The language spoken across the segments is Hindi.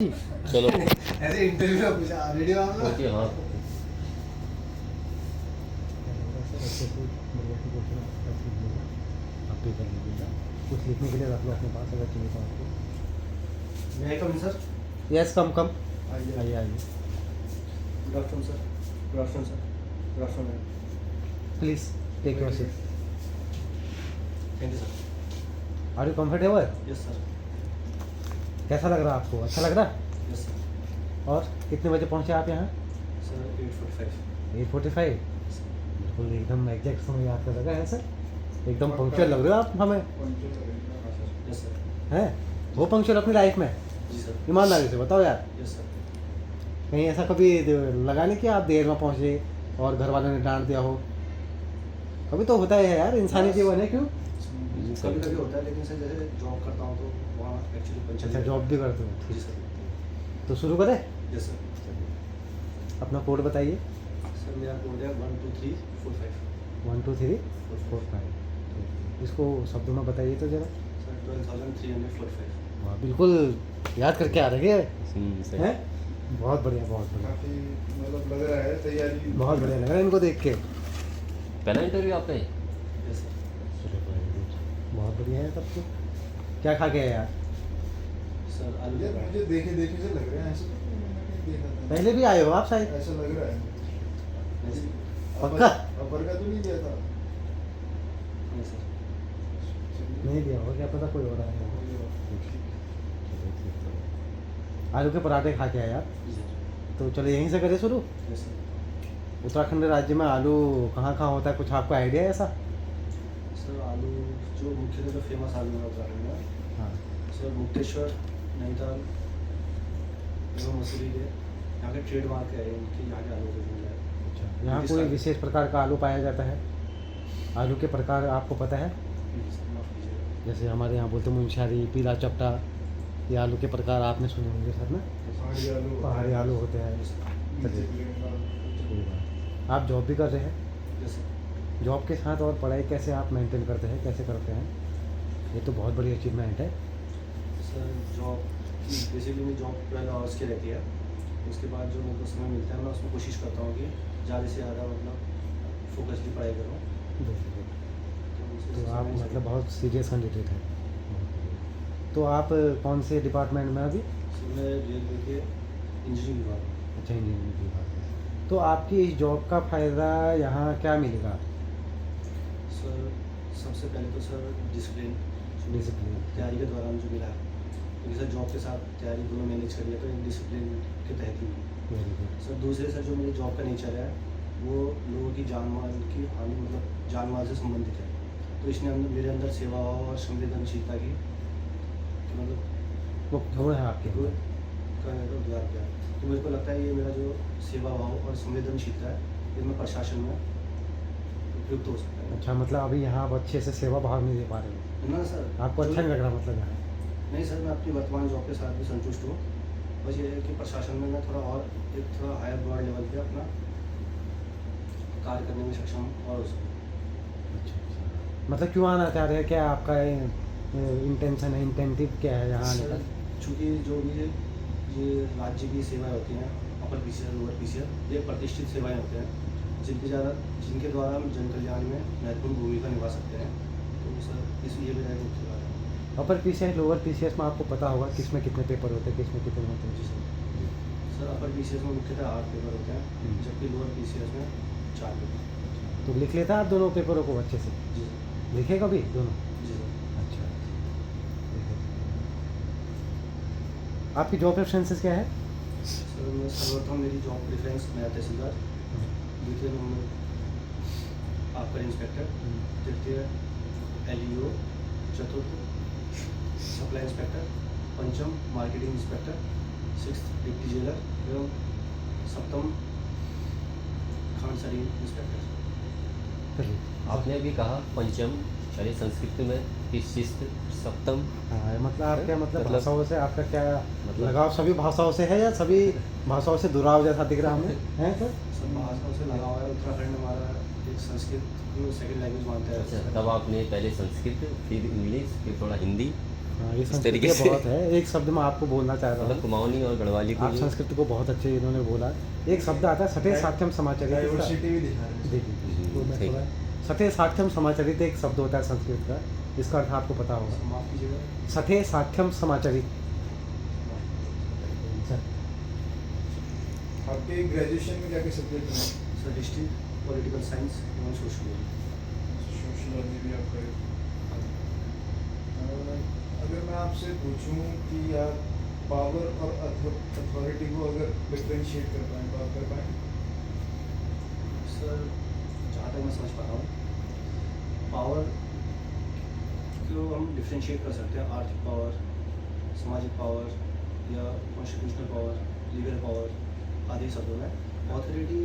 चलो ऐसे इंटरव्यू में पूछा रेडियो आप लोग ओके हाँ आप पे कर लीजिएगा कुछ लिखने के लिए रख लो अपने पास अगर चाहिए तो आपको। मैं कम सर यस कम कम आइए आइए आइए good afternoon sir good afternoon sir good afternoon please take your seat. Thank you sir are you comfortable? Yes sir कैसा लग रहा है आपको? अच्छा लग रहा है? यस सर और कितने बजे पहुँचे आप यहाँ? सर 8:45 8:45। बिल्कुल एकदम एग्जैक्ट समय याद कर लगा है सर, एकदम पंक्चुअल लग रहे हो आप हमें। यस सर हैं वो पंक्चुअल अपनी लाइफ में? जी सर ईमानदारी से बताओ यार, यस सर कहीं ऐसा कभी लगा नहीं कि आप देर में पहुँचे और घर वालों ने डांट दिया हो? कभी तो होता है यार, इंसानी जीवन है, क्यों? कभी कभी होता है लेकिन सर जैसे जॉब करता हूँ तो वहाँ एक्चुअली पंचर अच्छा जॉब भी करते हो, जी ठीक। सर तो शुरू करें? यस सर अपना कोड बताइए। सर मेरा कोड है 12345 1 2 3 4 5। इसको शब्दों में बताइए तो जरा। सर 12,345 वाह बिल्कुल याद करके आ रहे हैं। सही बहुत बढ़िया बहुत बढ़िया काफी मतलब लग रहा है तैयारी बहुत बढ़िया लग रहा है इनको देख के। पहला इंटरव्यू आपका है? यस सर बहुत बढ़िया है सब कुछ। क्या खा के आए यार? सर आलू यार का मुझे देखे देखे से लग रहा है ऐसे तो मैंने कहीं देखा था पहले भी आए हो आप शायद? ऐसा लग रहा है नहीं सर पक्का? अपर का तो नहीं दिया था नहीं सर नहीं दिया होगा, क्या पता कोई और आया हो। आलू के पराठे खा के आए आप? जी सर तो चलो यहीं से करें शुरू। यस सर उत्तराखंड राज्य में आलू कहाँ कहाँ होता है, कुछ आपको आइडिया है ऐसा? सर आलू जो मुख्यतः जो फेमस आलू है उत्तराखंड में हाँ सर मुक्तेश्वर नैनीताल एवं मसूरी के यहाँ के ट्रेडमार्क है इनके यहाँ के आलू को मिल जाए अच्छा, यहाँ कोई विशेष प्रकार का आलू पाया जाता है? आलू के प्रकार आपको पता है? प्लीज़ सर माफ़ कीजिएगा जैसे हमारे यहाँ बोलते हैं मुंशियारी, पीला चपटा, ये आलू के प्रकार आपने सुने होंगे सर ना? पहाड़ी आलू पहाड़ी आलू होते हैं। यस सर नीचे ग्रीन लाल, कोई बात। आप जॉब भी कर रहे हैं? यस सर जॉब के साथ और पढ़ाई कैसे आप मेंटेन करते हैं, कैसे करते हैं? ये तो बहुत बड़ी अचीवमेंट है। सर जॉब बेसिकली मेरी जॉब 12 आवर्स की रहती है उसके बाद जो मेरे को समय मिलता है मैं उसमें कोशिश करता हूँ कि ज़्यादा से ज़्यादा मतलब फोकसली पढ़ाई करूँ तो आप मतलब बहुत सीरियस कैंडिडेट हैं। तो आप कौन से डिपार्टमेंट में अभी? सर मैं रेलवे के इंजीनियरिंग विभाग में। अच्छा इंजीनियरिंग विभाग में। तो आपकी इस जॉब का फ़ायदा यहाँ क्या मिलेगा? सर सबसे पहले तो सर डिसिप्लिन डिसिप्लिन। तैयारी के दौरान जो मिला है क्योंकि सर जॉब के साथ तैयारी दोनों मैनेज करिए तो एक डिसिप्लिन के तहत ही हुई। Very good. सर दूसरे सर जो मेरी जॉब का नेचर है वो लोगों की जान माल की हानि मतलब जान माल से संबंधित है तो इसने अंदर मेरे अंदर सेवा और संवेदनशीलता की कि मतलब वो गुण है आपके गुण अंदर। का मेरे को उद्धार किया तो मेरे को लगता है ये मेरा जो सेवा भाव और संवेदनशीलता है ये मैं प्रशासन में उपयुक्त हो सकता है। अच्छा मतलब अभी यहाँ आप अच्छे से सेवा भाव नहीं दे पा रहे हो, ना सर आपको अच्छा नहीं लग रहा मतलब यहाँ? नहीं सर मैं अपनी वर्तमान जॉब के साथ भी संतुष्ट हूँ बस ये है कि प्रशासन में मैं थोड़ा और एक थोड़ा हायर ब्रॉड लेवल पे अपना कार्य करने में सक्षम और हो सकूँ। अच्छा मतलब क्यों आना चाह रहे हैं, क्या आपका इंटेंशन है, इंटेंटिव क्या है यहाँ आने का? चूँकि जो भी ये राज्य की सेवाएं होती हैं अपर पीसीआर लोअर पीसीआर ये प्रतिष्ठित सेवाएं होते हैं जिनके द्वारा हम जन कल्याण में महत्वपूर्ण भूमिका निभा सकते हैं तो सर इसलिए मेरा एक मुख्य कार्य है। अपर पीसीएस लोअर पीसीएस में आपको पता होगा किसमें कितने पेपर होते हैं, किसमें कितने होते जी हैं? सर सर अपर पीसीएस में मुख्यतः 8 पेपर होते हैं जबकि लोअर पीसीएस में 4 पेपर। तो लिख लेता है आप दोनों पेपरों को अच्छे से? जी सर लिखे कभी दोनों? जी सर अच्छा आपकी जॉब प्रेफरेंसेस क्या है? सर मैं सर्वप्रथम मेरी जॉब प्रेफरेंस नया तहसीलदार, द्वितीय नंबर आपका इंस्पेक्टर, तृतीय एलईओ, चतुर्थ सप्लाई इंस्पेक्टर, पंचम marketing inspector, sixth deputy jailer एवं सप्तम खानसरी इंस्पेक्टर। चलिए। आपने अभी कहा पंचम, अरे संस्कृत में शिस्त, सप्तम, हाँ मतलब आप क्या मतलब मतलब- भाषाओं से आपका क्या मतलब- लगाव सभी भाषाओं से है या सभी भाषाओं से दुराव जैसा दिख रहा हमें है सर? सब भाषाओं से लगा हुआ है उत्तराखंड हमारा एक संस्कृत को सेकेंड लैंग्वेज मानता है। अच्छा तब आपने पहले संस्कृत फिर इंग्लिश फिर थोड़ा हिंदी हाँ, ये इस तरीके संस्कृति से बहुत है। एक शब्द मैं आपको बोलना चाह रहा मतलब हूँ, कुमाऊनी और गढ़वाली को आप ये संस्कृति को बहुत अच्छे इन्होंने बोला। एक शब्द आता है सठे साठ्यम समाचरित, इसका- डाइवर्सिटी भी दिखा रहे हैं। देखिए तो मैं ठीक। थोड़ा सठे साठ्यम समाचरित एक शब्द होता है संस्कृत का, इसका अर्थ आपको पता होगा। माफ़ कीजिएगा। सठे साठ्यम समाचरित। आपके ग्रेजुएशन में क्या क्या सब्जेक्ट हैं? सर हिस्ट्री, पॉलिटिकल साइंस एवं सोशल। सोशियोलॉजी भी आपका है। अगर मैं आपसे पूछूं कि यार पावर और अथॉरिटी को अगर डिफरेंशिएट कर पाएँ तो आप कर पाएँ? सर जहाँ तक मैं समझ पा रहा हूँ, पावर को हम डिफ्रेंशिएट कर सकते हैं, आर्थिक पावर, सामाजिक पावर या कॉन्स्टिट्यूशनल पावर, लीगल पावर आदि शब्दों में। ऑथोरिटी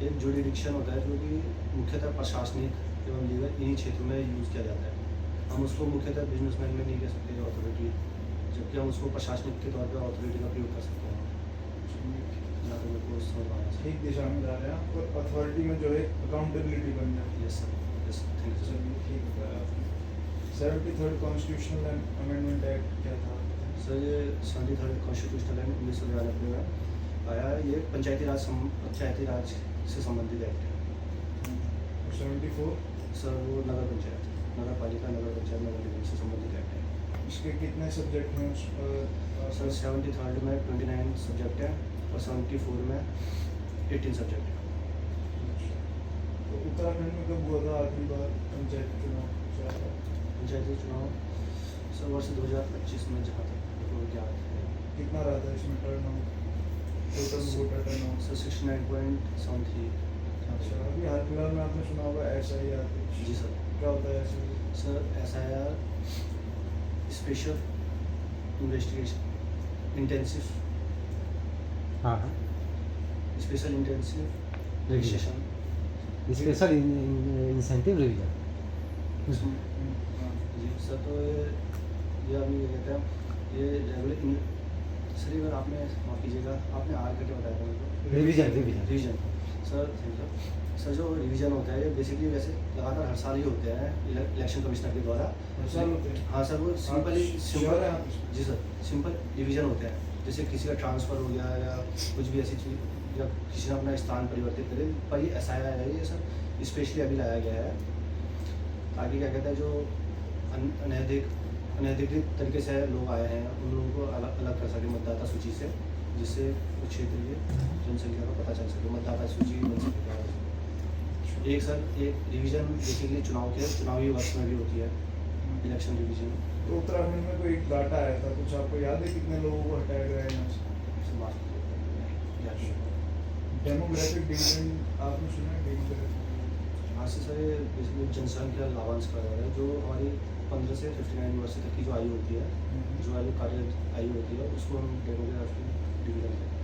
एक जुरिडिक्शन होता है जो कि मुख्यतः प्रशासनिक एवं लीगल इन्हीं क्षेत्रों में यूज़ किया जाता है। हम उसको मुख्यतः बिजनेसमैन में नहीं कह सकते ऑथोरिटी, जबकि हम उसको प्रशासनिक के तौर पर ऑथोरिटी का प्रयोग कर सकते हैं। जहाँ तक मेरे को समझ में आया सर। ठीक दिशा में जा रहे हैं आप, और अथॉरिटी में जो है अकाउंटेबिलिटी बन जाती है। Yes sir, yes thank you sir. चलिए ठीक बताया आपने। 73rd कॉन्स्टिट्यूशनल अमेंडमेंट एक्ट क्या था? सर ये 73rd कॉन्स्टिट्यूशनल एक्ट 1992 में आया। ये पंचायती राज से संबंधित एक्ट है। और 74 सर वो नगर पंचायत, नगर पालिका, नगर पंचायत, नगर निगम से संबंधित एक्ट है। इसके कितने सब्जेक्ट हैं उस सर 73rd में 29 सब्जेक्ट हैं और 74 में 18 सब्जेक्ट हैं। तो उत्तराखंड में कब हुआ था आखिरी बार पंचायत चुनाव? पंचायती चुनाव सर वर्ष 2025 में जहाँ तक मेरे को ज्ञात है। कितना रहा था इसमें turn out, total voter turn out? Sir 69.73। अच्छा, अभी हाल फिलहाल में आपने सुना होगा SIR कुछ? जी सर। क्या होता है SIR? Sir SIR special investigation intensive, हाँ हाँ, special intensive registration. Special incentive revision. हाँ। जी सर, तो ये अभी ये कहते हैं ये रेगुलर। सर एक बार आपने माफ़ कीजिएगा, आपने आर का क्या बताया था मेरे को? Revision. Revision. Sir thank you sir. जो रिवीजन होता है ये बेसिकली वैसे लगातार हर साल ही होते हैं इलेक्शन कमिश्नर के द्वारा। हर साल होते हैं? हाँ सर, वो सिंपल श्योर है आप इसमें? जी सर, सिंपल रिवीजन होते हैं। जैसे किसी का ट्रांसफ़र हो गया या कुछ भी ऐसी चीज़, या किसी ने अपना स्थान परिवर्तित करे, पर ये SIR है ये सर स्पेशली अभी लाया गया है ताकि क्या कहते हैं जो अनधिकृत तरीके से लोग आए हैं उन लोगों को अलग कर सके मतदाता सूची से, जिससे उस क्षेत्र की जनसंख्या का पता चल सके, मतदाता सूची बन सके। एक सर एक रिवीजन बेसिकली चुनावी वर्ष में भी होती है, इलेक्शन रिवीजन। तो उत्तराखंड में कोई एक डाटा आया था, कुछ आपको याद है कितने लोगों को हटाया गया है यहाँ से? डेमोग्राफिक डिविजन आपने सुना है? डेमोग्राफिक यहाँ से सर ये बेसिकली जनसंख्या लाभांश कहा जा रहा है, जो हमारी 15 से 59 वर्ष तक की जो आयु होती है, जो कार्य आयु होती है, उसको हम डेमोग्राफिक डिवीजन कहते हैं।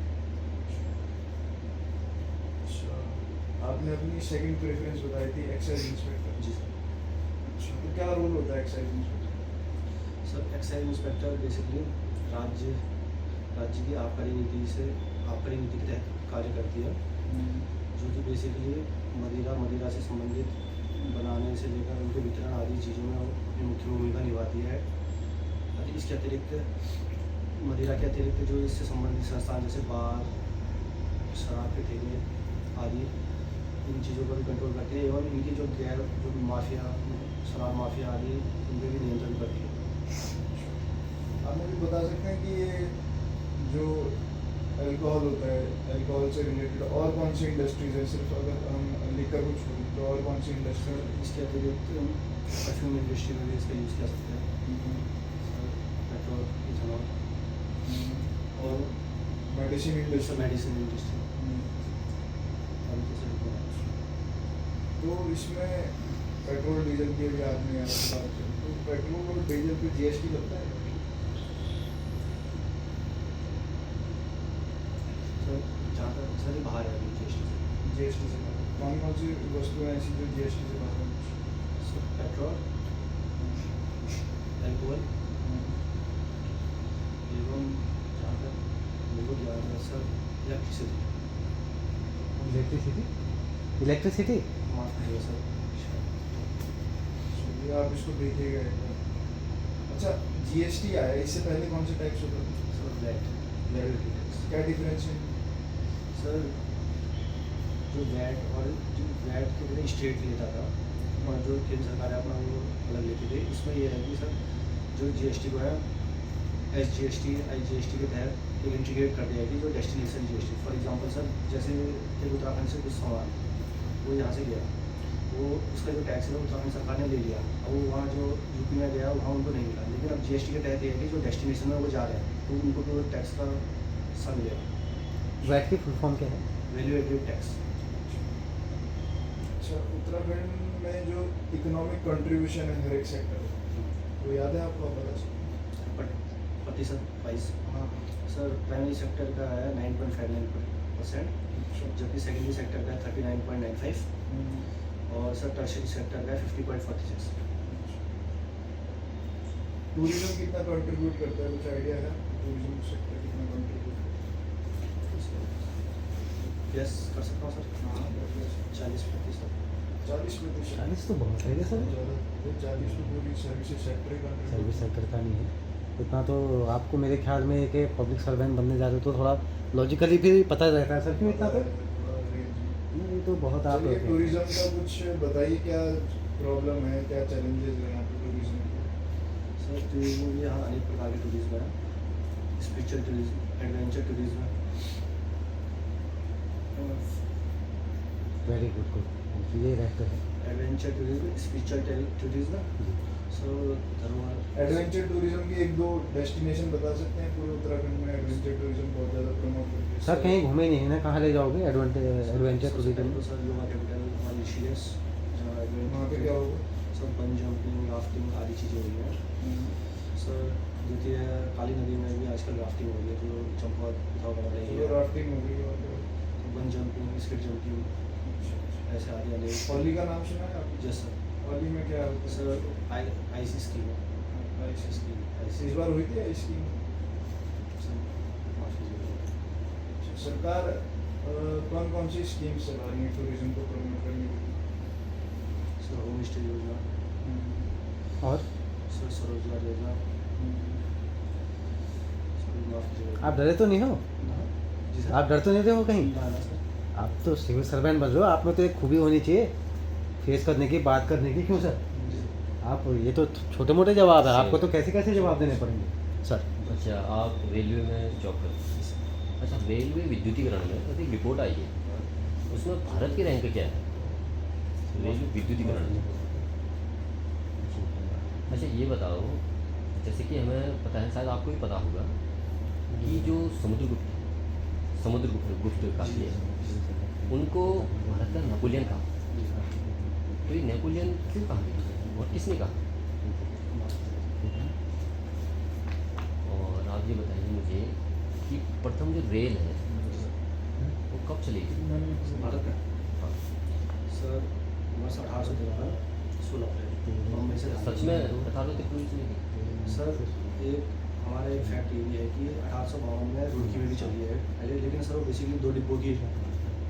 अच्छा, आपने अपनी सेकंड प्रेफरेंस बताई थी एक्साइज इंस्पेक्टर। जी सर। अच्छा, तो क्या रोल होता है excise inspector? Sir excise inspector basically राज्य की आबकारी नीति के तहत कार्य करती है, जो कि बेसिकली मदिरा से संबंधित बनाने से लेकर उनके वितरण आदि चीज़ों में अपनी मुख्य भूमिका निभाती है। इसके अतिरिक्त मदिरा के अतिरिक्त जो इससे संबंधित संस्थान जैसे बार, शराब के ठेके आदि, इन चीज़ों पर भी कंट्रोल करती है एवं इनकी जो माफिया, शराब माफिया आदि, उन पर भी नियंत्रण करती है। आप मुझे बता सकते हैं कि ये जो अल्कोहल होता है, अल्कोहल से रिलेटेड और कौन सी इंडस्ट्रीज है? सिर्फ अगर हम लिकर को छोड़ें तो और कौन सी इंडस्ट्री? इसके अतिरिक्त परफ्यूम इंडस्ट्री में भी इसका यूज़ कर सकते हैं, पेट्रोल, इथेनॉल और मेडिसिन इंडस्ट्री। Medicine industry. अभी तो सर इतना है। तो इसमें पेट्रोल डीजल की भी आपने यहाँ से बात करी, तो पेट्रोल और डीजल पे GST लगता है? सर जहाँ तक सर ये बाहर है अभी GST से। GST से कौन कौन सी वस्तुएं ऐसी जो GST से बाहर हैं? सर पेट्रोल, अल्कोहल एवं जहाँ तक मेरे को याद है सर इलेक्ट्रिसिटी। इलेक्ट्रिसिटी माफ कीजिएगा सर। चलिए, आप इसको देखिएगा एक बार। अच्छा, जीएसटी आया, इससे पहले कौन से टैक्स होता था? Sir VAT tax. क्या डिफरेंस है? सर जो वैट और जो वैट के लिए स्टेट लेता था और जो केंद्र सरकार है अपना वो अलग लेती थी, उसमें ये है कि सर जो जीएसटी को है SGST IGST के तहत एक इंटीग्रेट कर दिया है कि जो destination GST, for example sir जैसे एक उत्तराखंड से कुछ सामान वो यहाँ से गया, वो उसका जो टैक्स है वो उत्तराखंड सरकार ने ले लिया, अब वो वहाँ जो यूपी में गया वहाँ उनको नहीं मिला, लेकिन अब जीएसटी के तहत ये है कि जो डेस्टिनेशन में वो जा रहे हैं तो उनको तो टैक्स का सा मिलेगा। वैट की फुल फॉर्म क्या है? Value added tax. अच्छा, उत्तराखंड में जो इकोनॉमिक कंट्रीब्यूशन है हर एक सेक्टर में, वो याद है आपको? आप बता सकते प्रतिशत वाइज हैं? हाँ। सर प्राइमरी सेक्टर का है 9.59%, जबकि सेकेंडरी सेक्टर का है 39.95 और सर टर्शियरी सेक्टर का है 50.46। टूरिज्म कितना कंट्रीब्यूट करता है, कुछ आइडिया है? टूरिज्म सेक्टर कितना कंट्रीब्यूट यस कर सकता हूँ सर। हाँ, 40%। 40%। 40 तो बहुत है सर। 40 तो पूरी सर्विसेज सेक्टर ही सर्विस कंट्रीब्यूट। सेक्टर का नहीं है इतना, तो आपको मेरे ख्याल में कि पब्लिक सर्वेंट बनने जा रहे हो तो थोड़ा लॉजिकली भी पता रहता है सर, क्यों इतना? तो ये तो बहुत आप चलिए, टूरिज्म का कुछ बताइए, क्या प्रॉब्लम है, क्या चैलेंजेस हैं यहाँ पे टूरिज्म के? सर टूरिज्म में यहाँ अनेक प्रकार के टूरिज्म है, स्पिरिचुअल टूरिज्म, एडवेंचर टूरिज्म है। वेरी गुड गुड, ये रहते हैं। एडवेंचर टूरिज्म, स्पिरिचुअल टूरिज्म, जी। सो धरोहर। एडवेंचर टूरिज्म की एक दो डेस्टिनेशन बता सकते हैं? पूरे उत्तराखंड में एडवेंचर टूरिज्म बहुत ज़्यादा प्रमोट करते हैं। सर कहीं घूमे नहीं है ना, कहाँ ले जाओगे एडवेंचर सबसे टूरिज्म? पहले तो सर योगा कैपिटल हमारी ऋषिकेश, जहाँ वहाँ पे क्या होगा? सब बन जंपिंग, राफ्टिंग आदि चीज़ें हुई हैं। सर द्वितीय काली नदी में भी आजकल राफ्टिंग हो रही है, जो चंपावत पिथौरागढ़ बना रही तो है। राफ्टिंग हो गई वहाँ पे। बन जंपिंग, स्किट जंपिंग, ऐसे आदि अनेक। हॉली का नाम सुना है आपने? जैस सर। हॉली में क्या होता है? सर आईसी स्कीम है। आईसी स्कीम इस बार हुई थी आईसी? सर माफ कीजिएगा। सरकार कौन कौन सी स्कीम चला रही है टूरिज्म को प्रमोट करने के लिए? सर होम स्टे योजना, और सर स्वरोजगार योजना। सर माफ कीजिएगा। आप डरे तो नहीं हो? जी सर। आप डर तो नहीं रहे हो कहीं? ना ना सर। आप तो सिविल सर्वेंट बन रहे हो, आप में तो एक खूबी होनी चाहिए फेस करने की, बात करने की। क्यों सर? जी सर। आप ये तो छोटे मोटे जवाब है, आपको तो कैसे कैसे जवाब देने पड़ेंगे सर। अच्छा, आप रेलवे में जॉब करते हैं। अच्छा, रेलवे विद्युतीकरण में अभी एक रिपोर्ट आई है, उसमें भारत की रैंक क्या है रेलवे विद्युतीकरण में? अच्छा ये बताओ, जैसे कि हमें पता है, शायद आपको भी पता होगा कि जो समुद्रगुप्त काफी है, उनको भारत का नेपोलियन कहा। तो ये नेपोलियन क्यों कहा गया और किसने कहा? और आप ये बताइए मुझे कि प्रथम जो रेल है वो कब चलेगी भारत में? हाँ, सर वर्ष 1853 16 अप्रैल मुंबई से सच में 1853 चलेगी? सर एक हमारा एक फैक्ट ये भी है कि 1852 में रुड़की में भी चली है पहले, लेकिन सर वो बेसिकली 2 डिब्बों की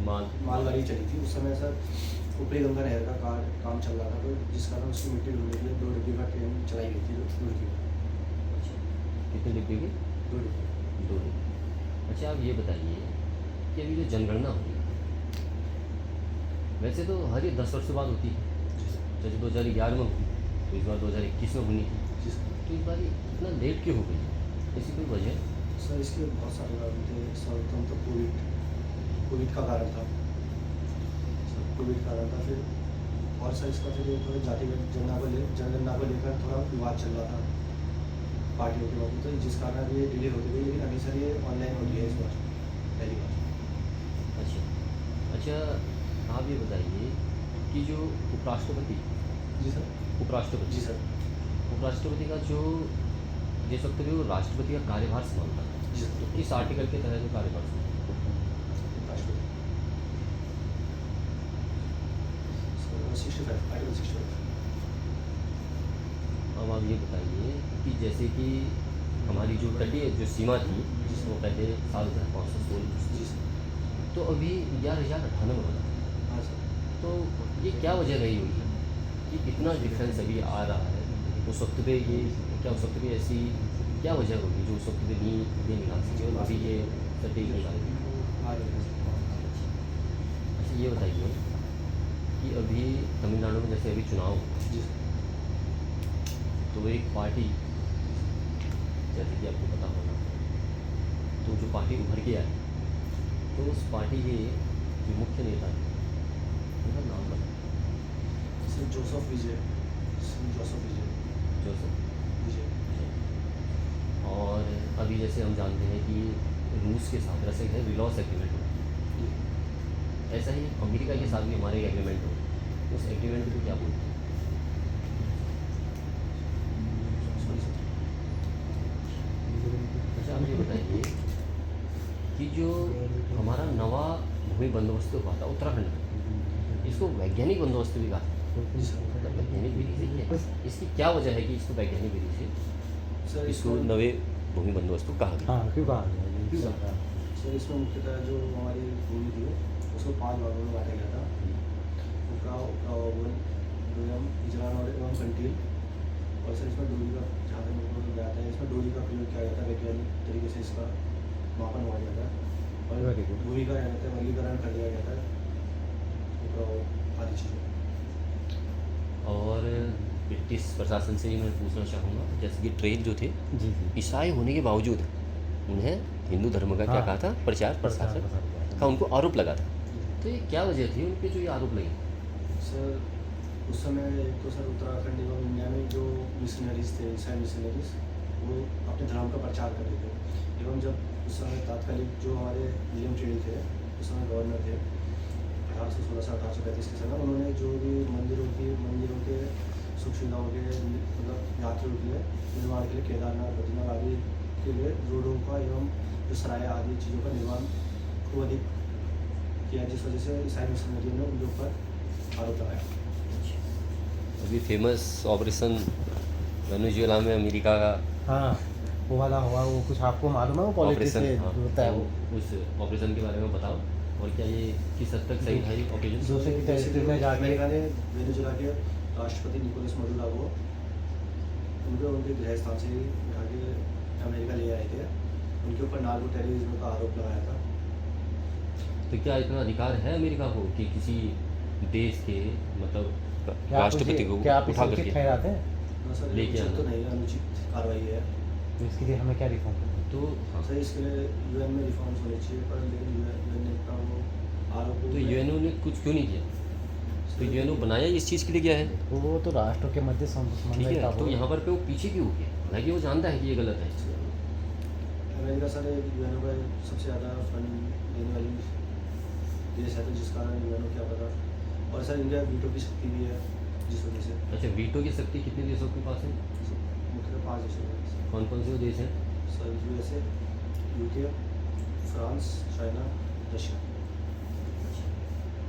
मालगाड़ी चली थी। उस समय सर ऊपरी गंगा नहर का काम चल रहा था, तो जिस कारण उसकी मिट्टी ढूंढने के लिए 2 डिब्बे का ट्रेन चलाई गई थी रुड़की में। अच्छा, कितने डिब्बे की? 2 डिब्बे। 2 डिब्बे। अच्छा आप ये बताइए कि अभी जो जनगणना हुई, वैसे तो हर ये 10 वर्ष बाद होती है, जैसे 2011 में हुई, तो इस बार 2021 में होनी थी, जी सर। तो इस बार ये इतना लेट क्यों हो गई? ऐसी कोई वजह? सर इसके बहुत सारे कारण थे सर, तो कोविड का कारण था सर, कोविड का कारण था। फिर और सर इसका फिर थोड़ा जातिगत जनगणना को लेकर थोड़ा विवाद चल रहा था पार्टियों के वक्त, तो जिस कारण ये डिले होती गई, लेकिन अभी सर ये ऑनलाइन हो गई है इस बार पहली बार। अच्छा आप ये बताइए कि जो उपराष्ट्रपति जी सर। उपराष्ट्रपति जी सर। उपराष्ट्रपति का जो दे सकते हो राष्ट्रपति का कार्यभार संभालता है, जी सर। तो किस आर्टिकल के तहत वो कार्यभार संभालता राष्ट्रपति सर 65 आर्टिकल 65। है? अब आप ये बताइए कि जैसे कि हमारी जो तटीय जो सीमा थी, जिसको पहले 7,516, जी सर। तो अभी 11,098 में बना, हाँ सर। तो ये क्या वजह रही हुई है कि इतना डिफरेंस अभी आ रहा है? उस वक्त पे ये क्या उस वक्त की ऐसी क्या वजह होगी जो उस वक्त पे नहीं निकाल सके और अभी ये सटीक निकालेंगे? आ रहे हैं। अच्छा ये बताइए कि अभी तमिलनाडु में जैसे अभी चुनाव हुआ, जी सर। तो एक पार्टी, जैसे कि आपको पता होगा, तो जो पार्टी उभर के आई, तो उस पार्टी के जो मुख्य नेता थे उनका नाम बताइए। सर जोसेफ विजय, सर जोसेफ विजय, जोसेफ विजय। विजय। और अभी जैसे हम जानते हैं कि रूस के साथ रसिक है रिलॉस एग्रीमेंट हो, जी। ऐसा ही अमेरिका के साथ भी हमारे एक एग्रीमेंट हो, उस एग्रीमेंट को क्या बोलते हैं? Sorry sir. अच्छा आप ये बताइए कि जो हमारा नवा भूमि बंदोबस्त हुआ था उत्तराखंड में, इसको वैज्ञानिक बंदोबस्त भी कहा, मतलब वैज्ञानिक विधि से किया। इसकी क्या वजह है कि इसको वैज्ञानिक विधि से सर इसको नवे भूमि बंदोबस्त को कहा गया? हाँ क्यों कहा गया क्यों ये? कहा? सर इसमें मुख्यतः जो हमारी भूमि थी उसको 5 भागों में बांटा गया था। उप्राव, उप्रावल, दुयम, इजरान और एवं कंटील। और सर इसमें डोरी का, जहाँ तक मेरे को याद है, इसमें डोरी का प्रयोग किया जाता है, वैज्ञानिक तरीके से इसका मापन हुआ जाता है। और Very good. भूमि का रहता है वर्गीकरण कर दिया जाता है, उप्राव आदि चीज़ें। और ब्रिटिश प्रशासन से ही मैं पूछना चाहूँगा, जैसे कि ट्रेन जो थे जी जी ईसाई होने के बावजूद उन्हें हिंदू धर्म का क्या हाँ। कहा था, प्रचार प्रसार का उनको आरोप लगा था। तो ये क्या वजह थी उनके जो ये आरोप लगे? सर उस समय एक तो सर उत्तराखंड एवं इंडिया में जो मिशनरीज थे, ईसाई मिशनरीज, वो अपने धर्म का प्रचार कर रहे थे। एवं जब उस समय तात्कालिक जो हमारे विलियम टेरी थे, उस समय गवर्नर थे 1816 से 1835 के समय, उन्होंने जो भी मंदिरों के सुख सुविधाओं के मतलब यात्रियों के लिए निर्माण के लिए केदारनाथ, बद्रीनाथ आदि के लिए रोडों का एवं जो सराय आदि चीज़ों का निर्माण खूब अधिक किया, जिस वजह से ईसाई मिशनरियों ने उनके ऊपर आरोप लगाया। अभी फेमस ऑपरेशन वेनेजुएला में अमेरिका का हाँ वो वाला हुआ, वो कुछ आपको मालूम है? वो पॉलिटिक्स ऑपरेशन, से हाँ, होता है वो उस ऑपरेशन के बारे में बताओ, और क्या ये किस हद तक सही था ये ऑपरेशन? दूसरे की टेरिटरी में जाके अमेरिका ने वेनेजुएला के राष्ट्रपति निकोलस मडुरो को उनके गृह स्थान से उठा के अमेरिका ले आए थे। उनके ऊपर नार्को टेररिज्म का आरोप लगाया था। तो क्या इतना अधिकार है अमेरिका को कि किसी देश के मतलब क्या आप राष्ट्रपति को क्या आप इसे उठा उचित करके? ठहराते हैं? ना सर, लेके उचित तो आना। नहीं है, अनुचित कार्रवाई है। तो इसके लिए हमें क्या रिफॉर्म करना है? तो हाँ, सर इसके लिए यूएन में रिफॉर्म्स होने चाहिए, पर लेकिन यूएन ने अपना वो आरोप तो यूएनओ ने कुछ क्यों नहीं किया? तो यूएनओ बनाया इस चीज़ के लिए गया है, वो तो राष्ट्रों के मध्य ठीक समन्वय का है? तो वो यहाँ पर पे वो पीछे क्यों हो गया? हालांकि वो जानता है कि ये गलत है। अमेरिका सर यूएनओ का सबसे ज़्यादा फंड देने वाली देश है, तो जिस कारण यूएनओ क्या पता। और सर इंडिया वीटो की शक्ति भी है, जिस वजह से अच्छा, वीटो की शक्ति कितने देशों के पास है? मुख्यतः 5 देशों में कौन कौन से वो देश हैं? Sir USA, UK, France, China, Russia.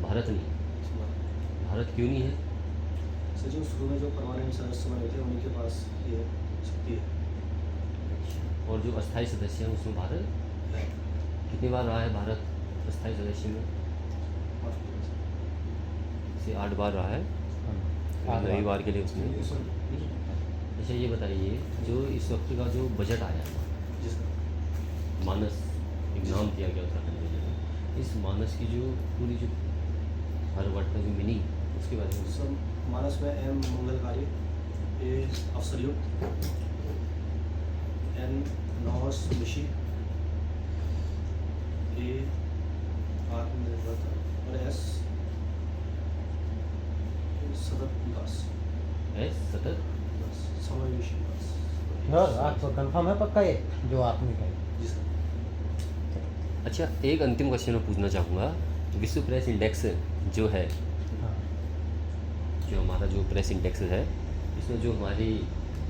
Bharat नहीं। भारत क्यों नहीं है? सर जो शुरू में जो परमानेंट सदस्य बने थे उन्हीं के पास ये शक्ति है। और जो अस्थायी सदस्य हैं उसमें भारत कितनी बार रहा है? भारत अस्थायी सदस्य में से 8 बार रहा है, आठ नई बार। बार के लिए उसमें। ये सब अच्छा ये बताइए, जो इस वक्त का जो बजट आया है, जिसका मानस एक नाम दिया गया उत्तराखंड में, इस मानस की जो पूरी जो हर वर्ड का जो मीनिंग, उसके बारे में सब मानस में एम मंगलकारी, ए अवसरयुक्त, एन नौस मिशी, ए आत्मनिर्भरता और एस सतत विकास, है सतत। विकास, समावेशी विकास। हाँ आपको कंफर्म है पक्का ये जो आपने कहा? जी सर। अच्छा एक अंतिम क्वेश्चन मैं पूछना चाहूँगा, विश्व प्रेस इंडेक्स जो है, हाँ जो हमारा जो प्रेस इंडेक्स है, इसमें जो हमारी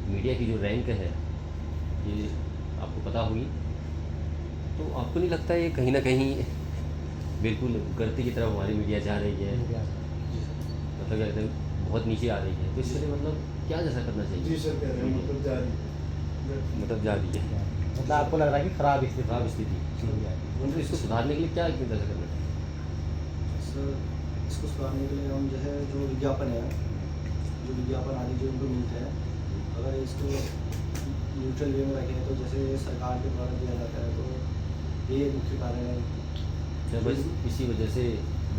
मीडिया की जो रैंक है, ये आपको पता होगी, तो आपको नहीं लगता ये कहीं ना कहीं बिल्कुल गिरती की तरफ हमारी मीडिया जा रही है? मतलब क्या कहते हैं, बहुत नीचे आ रही है, तो इसके लिए मतलब क्या जैसा करना जी चाहिए? सर कह रहे हैं मतलब जारी मतलब जा रही है मतलब आपको लग रहा है कि खराब स्थिति खराब स्थिति, मतलब इसको सुधारने के लिए क्या इतनी जैसा करना चाहिए? सर इसको सुधारने के लिए हम जो है जो विज्ञापन है, जो विज्ञापन आदि जो उनको मिलते हैं, अगर इसको न्यूट्रल वे में रखें तो जैसे सरकार के द्वारा दिया जाता है, तो ये एक मुख्य कारण है। क्या बस इसी वजह से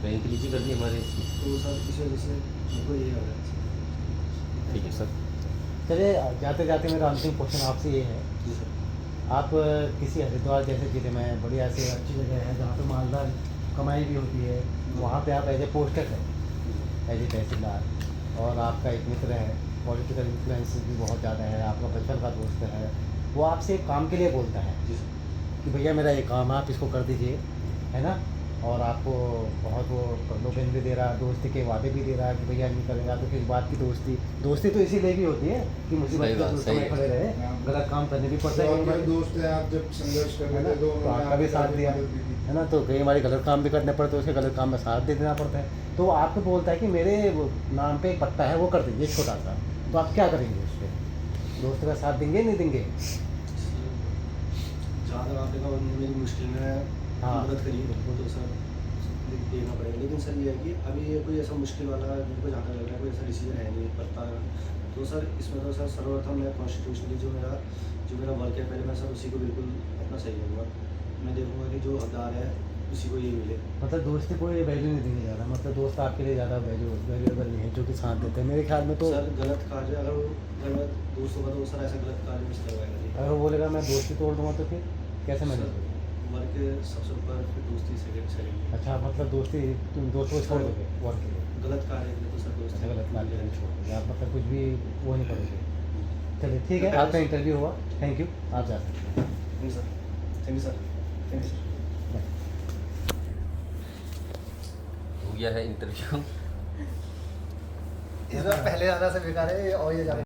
बैंक नीचे कर दी हमारे इसकी? तो सर इस वजह से मेरे को ये लग रहा है। ठीक है सर। चलिए जाते जाते मेरा अंतिम क्वेश्चन आपसे ये है, जी सर। आप किसी हरिद्वार जैसे जिले में बढ़िया से अच्छी जगह है जहाँ पे मालदार कमाई भी होती है, वहाँ पे आप एज ए पोस्टर है, एज ए तहसीलदार, और आपका एक मित्र है, पॉलिटिकल इन्फ्लुएंस भी बहुत ज़्यादा है, आपका बचपन का दोस्त है, वो आपसे एक काम के लिए बोलता है जी सर। कि भैया मेरा ये काम है, आप इसको कर दीजिए, है ना, और आपको बहुत वो प्रलोभन भी दे रहा है, दोस्ती के वादे भी दे रहा है कि भैया नहीं करेगा तो किस बात की दोस्ती। दोस्ती तो इसीलिए भी होती है कि मुसीबत सही के बात, उस सही समय है। खड़े रहे, गलत काम करने भी पड़ता तो है, आपके दोस्त हैं, आप जब संघर्ष कर है रहे ना, थे तो तो उन्होंने आपका भी साथ काफ़ी दिया, मदद भी की। है ना, तो कई बार गलत काम भी करने पड़ते हैं, उसके गलत काम में साथ दे देना पड़ता है, तो वो आपको बोलता है कि मेरे वो नाम पे एक पट्टा है वो कर दीजिए छोटा सा, तो आप क्या करेंगे उस पर? दोस्त का साथ देंगे नहीं देंगे? जहाँ तक आपने कहा उन्होंने मेरी मुश्किल में हाँ, मदद करी, बिल्कुल। तो सर देना पड़ेगा। लेकिन सर ये है कि अभी ये कोई ऐसा मुश्किल वाला मेरे को जहाँ तक लग रहा है कोई ऐसा डिसीजन है नहीं पड़ता, तो सर इसमें तो सर सर्वप्रथम मैं कॉन्स्टिट्यूशनली जो मेरा वर्क है पहले मैं सर उसी को बिल्कुल अपना सही करूँगा। मैं देखूँगा कि जो हकदार है उसी को ये मिले। मतलब दोस्ती को ये वैल्यू नहीं देंगे ज़्यादा, मतलब दोस्त आपके लिए ज़्यादा वैल्यूएबल नहीं है जो कि साथ देते हैं मेरे ख्याल में। तो सर गलत कार्य अगर मैं दोस्त होगा तो सर ऐसा गलत कार्य नहीं करवाएगा नहीं। अगर वो बोलेगा मैं दोस्ती तोड़ दूंगा तो फिर कैसे मैनेज होगा? वर्क सबसे ऊपर, फिर दोस्ती सेकेंड। अच्छा, मतलब दोस्ती तुम दोस्तों को छोड़ दोगे वर्क के लिए? गलत कार्य के लिए तो सर दोस्ती अच्छा, गलत मान लेना छोड़ दोगे आप, मतलब कुछ भी वो नहीं करोगे। चलिए ठीक है, आपका इंटरव्यू हुआ, थैंक यू, आप जा सकते हैं। Thank you sir. Thank you sir. Thank you sir. हो गया है इंटरव्यू। इसमें पहले ज़्यादा से बेकार है और ये ज़्यादा